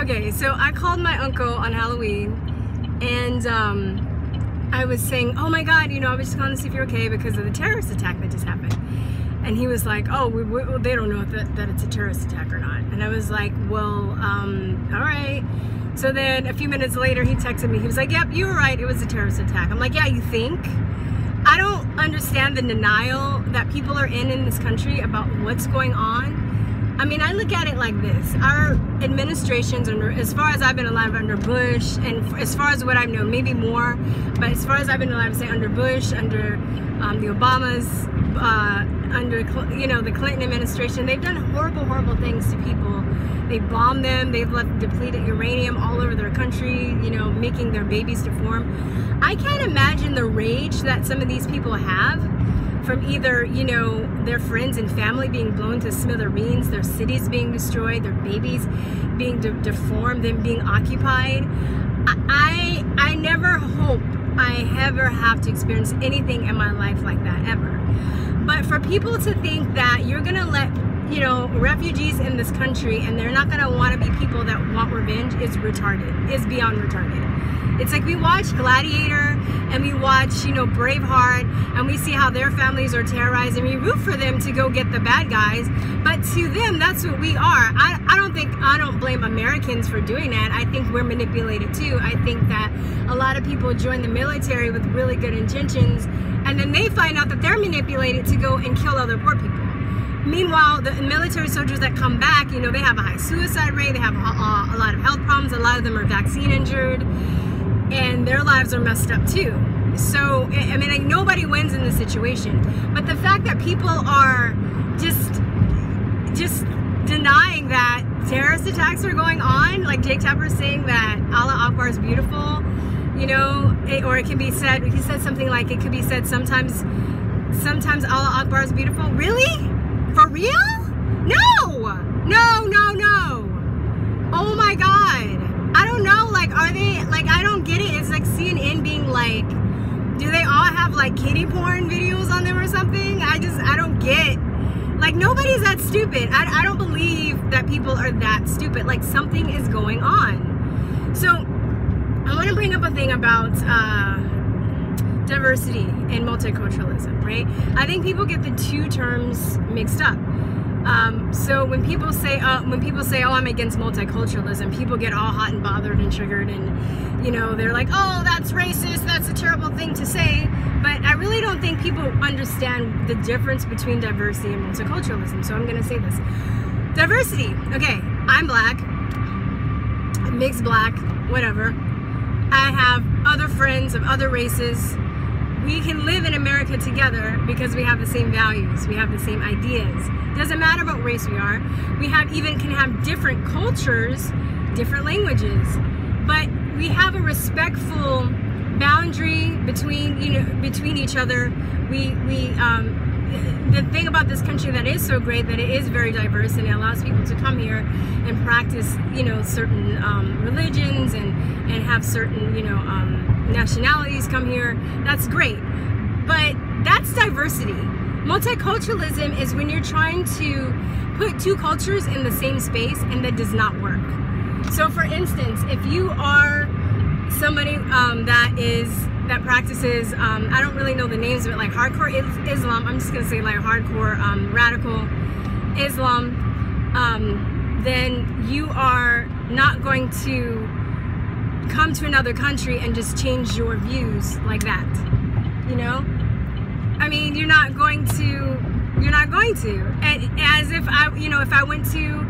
Okay, so I called my uncle on Halloween, and I was saying, oh my God, I was just calling to see if you're okay because of the terrorist attack that just happened. And he was like, oh, they don't know that it's a terrorist attack or not. And I was like, well, all right. So then a few minutes later, he texted me. He was like, yep, you were right. It was a terrorist attack. I'm like, yeah, you think? I don't understand the denial that people are in this country about what's going on. I mean, I look at it like this. Our administrations, as far as I've been alive, under Bush, and as far as what I've known, maybe more, but as far as I've been alive, say under Bush, under the Obamas, under the Clinton administration, they've done horrible, horrible things to people. They bombed them. They've left depleted uranium all over their country, making their babies deform. I can't imagine the rage that some of these people have from either, their friends and family being blown to smithereens, their cities being destroyed, their babies being deformed, them being occupied. I never hope I ever have to experience anything in my life like that, ever. But for people to think that you're gonna let, refugees in this country and they're not gonna wanna be people that want revenge is retarded, is beyond retarded. It's like we watch Gladiator and we watch, Braveheart, and we see how their families are terrorized and we root for them to go get the bad guys. But to them, that's what we are. I don't blame Americans for doing that. I think we're manipulated too. I think that a lot of people join the military with really good intentions, and then they find out that they're manipulated to go and kill other poor people. Meanwhile, the military soldiers that come back, they have a high suicide rate, they have a lot of health problems, a lot of them are vaccine injured, and their lives are messed up too. So, I mean, like, nobody wins in this situation. But the fact that people are just denying that terrorist attacks are going on, like Jake Tapper saying that Allah Akbar is beautiful, or it can be said, he said something like, it could be said sometimes Allah Akbar is beautiful. Really? For real? No! No. Oh my God. I don't know, like, are they, like, I don't get it. It's like CNN being like, do they all have like kiddie porn videos on them or something? I don't get, like, nobody's that stupid. I don't believe that people are that stupid. Like, something is going on. So I want to bring up a thing about diversity and multiculturalism, right? I think people get the two terms mixed up. So when people say, oh, I'm against multiculturalism, people get all hot and bothered and triggered, and they're like, oh, that's racist, that's a terrible thing to say. But I really don't think people understand the difference between diversity and multiculturalism. So I'm gonna say this. Diversity, okay, I'm black, mixed black, whatever. I have other friends of other races. We can live in America together because we have the same values, we have the same ideas. Doesn't matter what race we are. We can have different cultures, different languages, but we have a respectful boundary between each other. The thing about this country that is so great, that it is very diverse and it allows people to come here and practice, certain religions and have certain, nationalities come here. That's great, but that's diversity. Multiculturalism is when you're trying to put two cultures in the same space, and that does not work. So for instance, if you are somebody that practices, I don't really know the names of it, like hardcore Islam, I'm just gonna say like hardcore radical Islam, then you are not going to come to another country and just change your views like that, I mean, you're not going to, and as if I went to,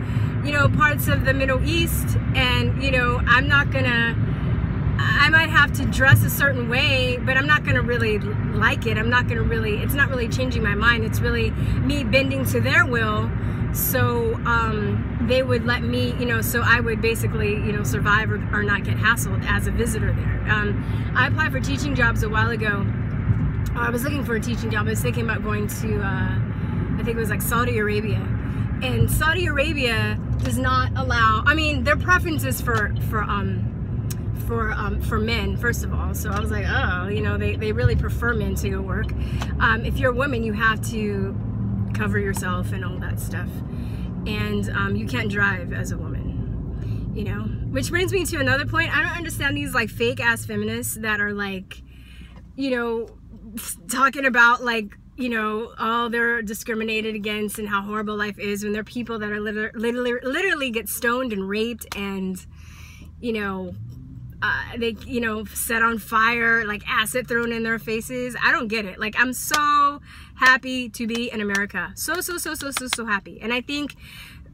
parts of the Middle East, and, I might have to dress a certain way, but I'm not gonna really like it. It's not really changing my mind. It's really me bending to their will, so they would let me, so I would basically, survive or not get hassled as a visitor there. I applied for teaching jobs a while ago. I was looking for a teaching job. I was thinking about going to, I think it was like Saudi Arabia. And Saudi Arabia does not allow, I mean, their preference is for men, first of all. So I was like, oh, they really prefer men to go work. If you're a woman, you have to cover yourself and all that stuff. And you can't drive as a woman. you know. Which brings me to another point. I don't understand these like fake ass feminists that are like, you know, talking about like, you know, oh, they're discriminated against and how horrible life is, when they're people that are literally get stoned and raped and, you know, they, you know, set on fire, like acid thrown in their faces. I don't get it. Like, I'm so happy to be in America. So happy. And I think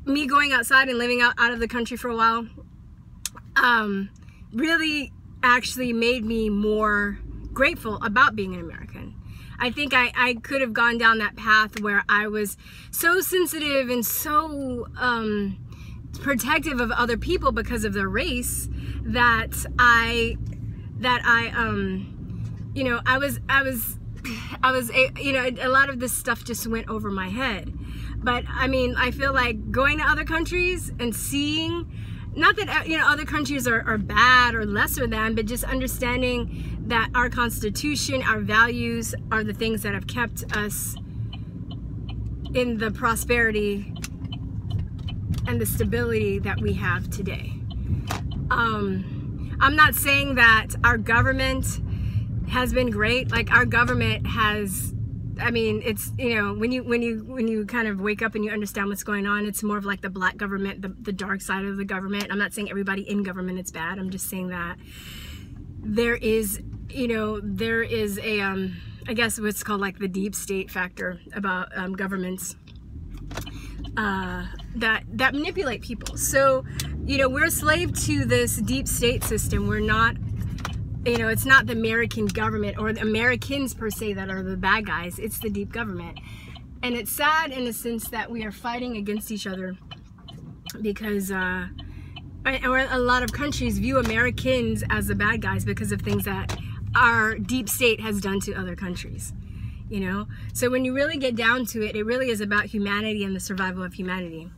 me going outside and living out of the country for a while really actually made me more grateful about being an American. I think I could have gone down that path where I was so sensitive and so protective of other people because of their race that I you know, I was you know, a lot of this stuff just went over my head. But I mean, I feel like going to other countries and seeing, not that, you know, other countries are bad or lesser than, but just understanding that our Constitution, our values are the things that have kept us in the prosperity and the stability that we have today. I'm not saying that our government has been great. Like, our government has, I mean, it's, you know, when you kind of wake up and you understand what's going on, it's more of like the black government, the dark side of the government. I'm not saying everybody in government is bad. I'm just saying that there is, you know, there is a, I guess what's called like the deep state factor about governments that manipulate people. So, you know, we're a slave to this deep state system. We're not, you know, it's not the American government or the Americans per se that are the bad guys. It's the deep government. And it's sad in a sense that we are fighting against each other because a lot of countries view Americans as the bad guys because of things that our deep state has done to other countries, you know? So when you really get down to it, it really is about humanity and the survival of humanity.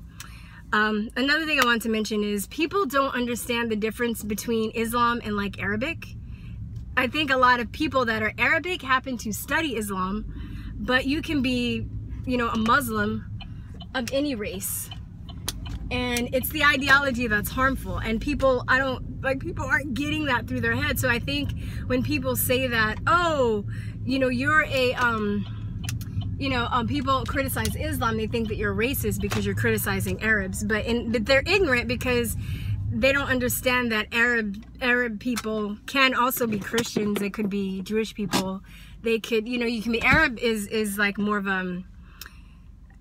Another thing I want to mention is people don't understand the difference between Islam and like Arabic. I think a lot of people that are Arabic happen to study Islam, but you can be, you know, a Muslim of any race. And it's the ideology that's harmful. And people, people aren't getting that through their head. So I think when people say that, oh, you know, you're a, people criticize Islam, they think that you're racist because you're criticizing Arabs. But they're ignorant because they don't understand that Arab people can also be Christians. They could be Jewish people. They could, you know, you can be Arab is like more of a,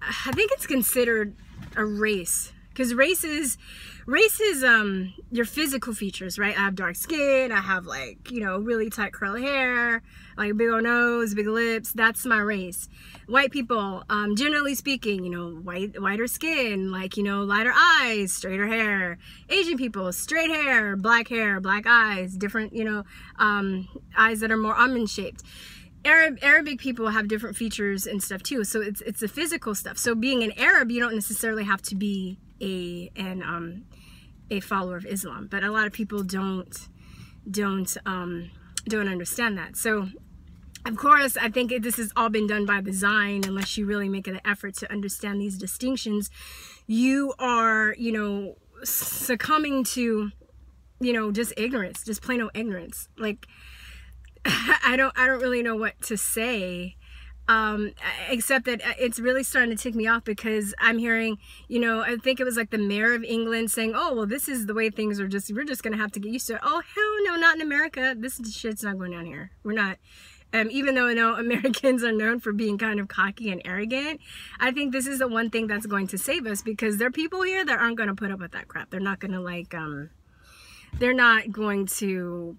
I think it's considered a race. Because race is your physical features, right? I have dark skin, I have like, you know, really tight curly hair, like a big old nose, big lips. That's my race. White people, generally speaking, you know, whiter skin, like, you know, lighter eyes, straighter hair. Asian people, straight hair, black eyes, different, you know, eyes that are more almond shaped. Arabic people have different features and stuff too. So it's the physical stuff. So being an Arab, you don't necessarily have to be a follower of Islam, but a lot of people don't understand that. So of course, I think this has all been done by design. Unless you really make an effort to understand these distinctions, you are, you know, succumbing to, you know, just ignorance, just plain old ignorance. Like, I don't really know what to say, except that it's really starting to tick me off because I'm hearing, you know, I think it was like the mayor of England saying, oh, well, this is the way things are, we're just going to have to get used to it. Oh, hell no, not in America. This shit's not going down here. We're not. Even though I know Americans are known for being kind of cocky and arrogant, I think this is the one thing that's going to save us, because there are people here that aren't going to put up with that crap. They're not going to like, they're not going to...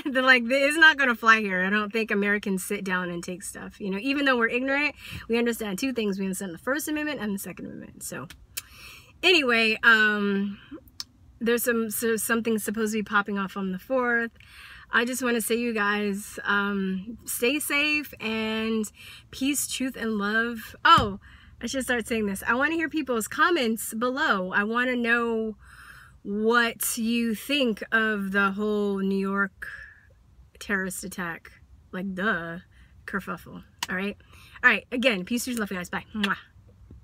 They're like, it's not gonna fly here. I don't think Americans sit down and take stuff, you know. Even though we're ignorant, we understand two things. We understand the First Amendment and the Second Amendment. So anyway, there's something supposed to be popping off on the 4th. I just want to say, you guys, stay safe and peace, truth, and love. Oh, I should start saying this. I want to hear people's comments below. I want to know what you think of the whole New York terrorist attack. Like, duh, kerfuffle. All right. Again, peace, truth, love, you guys. Bye. Mwah.